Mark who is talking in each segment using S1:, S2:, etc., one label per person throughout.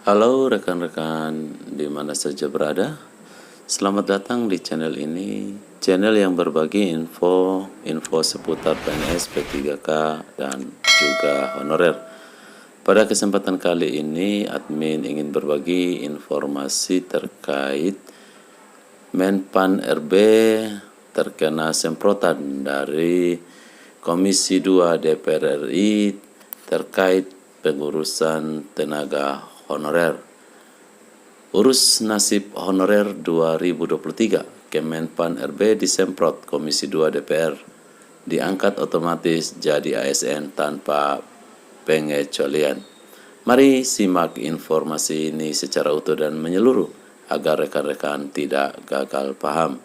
S1: Halo rekan-rekan di mana saja berada. Selamat datang di channel ini, channel yang berbagi info seputar PNS, P3K, dan juga honorer. Pada kesempatan kali ini, admin ingin berbagi informasi terkait Menpan RB terkena semprotan dari Komisi 2 DPR RI terkait pengurusan tenaga honorer. Urus nasib honorer 2023, Kemenpan RB disemprot Komisi 2 DPR, diangkat otomatis jadi ASN tanpa pengecualian. Mari simak informasi ini secara utuh dan menyeluruh agar rekan-rekan tidak gagal paham.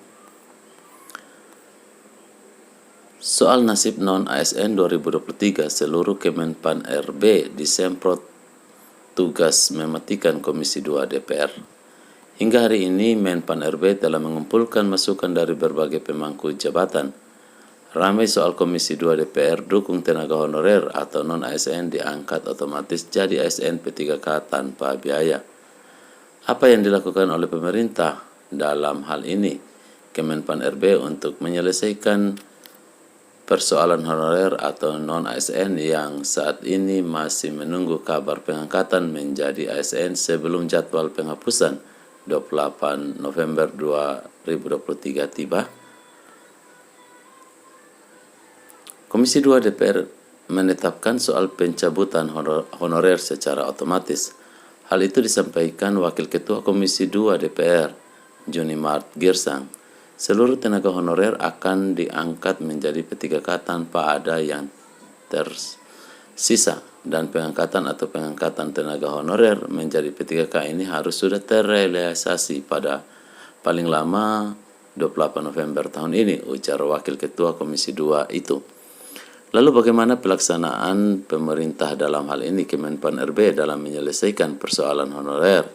S1: Soal nasib non-ASN 2023, seluruh Kemenpan RB disemprot tugas mematikan Komisi 2 DPR. Hingga hari ini, Menpan RB telah mengumpulkan masukan dari berbagai pemangku jabatan. Ramai soal Komisi 2 DPR dukung tenaga honorer atau non-ASN diangkat otomatis jadi ASN P3K tanpa biaya. Apa yang dilakukan oleh pemerintah dalam hal ini? Kemenpan RB untuk menyelesaikan persoalan honorer atau non-ASN yang saat ini masih menunggu kabar pengangkatan menjadi ASN sebelum jadwal penghapusan 28 November 2023 tiba. Komisi 2 DPR menetapkan soal pencabutan honorer secara otomatis. Hal itu disampaikan Wakil Ketua Komisi 2 DPR, Junimart Girsang. Seluruh tenaga honorer akan diangkat menjadi P3K tanpa ada yang tersisa, dan pengangkatan tenaga honorer menjadi P3K ini harus sudah terrealisasi pada paling lama 28 November tahun ini, ujar Wakil Ketua Komisi 2 itu. Lalu bagaimana pelaksanaan pemerintah dalam hal ini Kemenpan RB dalam menyelesaikan persoalan honorer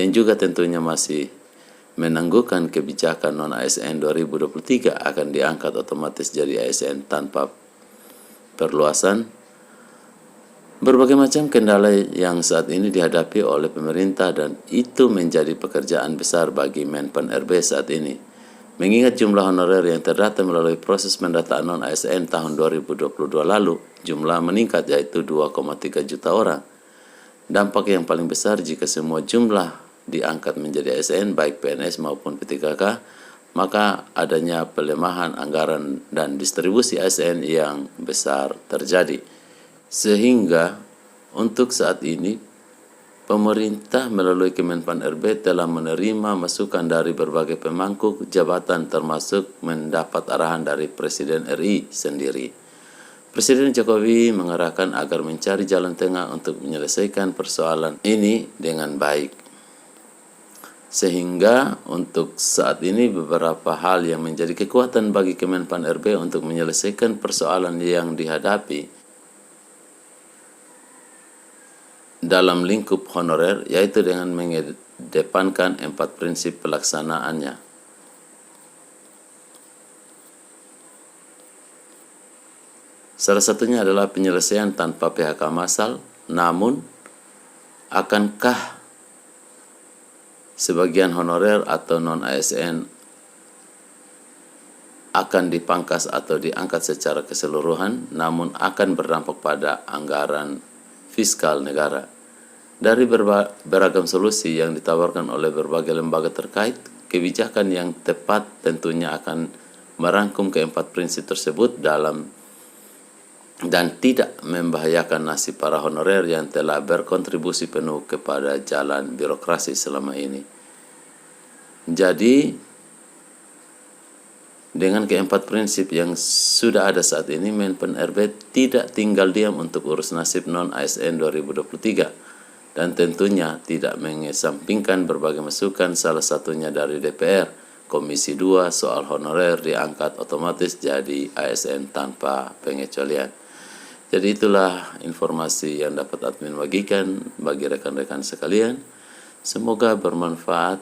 S1: yang juga tentunya masih menangguhkan kebijakan non-ASN 2023 akan diangkat otomatis jadi ASN tanpa perluasan? Berbagai macam kendala yang saat ini dihadapi oleh pemerintah dan itu menjadi pekerjaan besar bagi Menpan RB saat ini. Mengingat jumlah honorer yang terdata melalui proses pendataan non-ASN tahun 2022 lalu, jumlah meningkat yaitu 2,3 juta orang. Dampak yang paling besar jika semua jumlah diangkat menjadi ASN baik PNS maupun P3K, maka adanya pelemahan anggaran dan distribusi ASN yang besar terjadi. Sehingga untuk saat ini pemerintah melalui Kemenpan RB telah menerima masukan dari berbagai pemangku jabatan termasuk mendapat arahan dari Presiden RI sendiri. Presiden Jokowi mengarahkan agar mencari jalan tengah untuk menyelesaikan persoalan ini dengan baik. Sehingga untuk saat ini beberapa hal yang menjadi kekuatan bagi Kemenpan RB untuk menyelesaikan persoalan yang dihadapi dalam lingkup honorer, yaitu dengan mengedepankan 4 prinsip pelaksanaannya. Salah satunya adalah penyelesaian tanpa PHK massal, namun akankah sebagian honorer atau non-ASN akan dipangkas atau diangkat secara keseluruhan, namun akan berdampak pada anggaran fiskal negara? Dari beragam solusi yang ditawarkan oleh berbagai lembaga terkait, kebijakan yang tepat tentunya akan merangkum keempat prinsip tersebut dan tidak membahayakan nasib para honorer yang telah berkontribusi penuh kepada jalan birokrasi selama ini. Jadi, dengan keempat prinsip yang sudah ada saat ini, Menpan RB tidak tinggal diam untuk urus nasib non-ASN 2023 dan tentunya tidak mengesampingkan berbagai masukan, salah satunya dari DPR, Komisi 2 soal honorer diangkat otomatis jadi ASN tanpa pengecualian. Jadi itulah informasi yang dapat admin bagikan bagi rekan-rekan sekalian. Semoga bermanfaat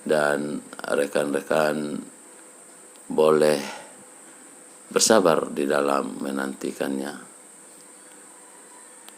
S1: dan rekan-rekan boleh bersabar di dalam menantikannya.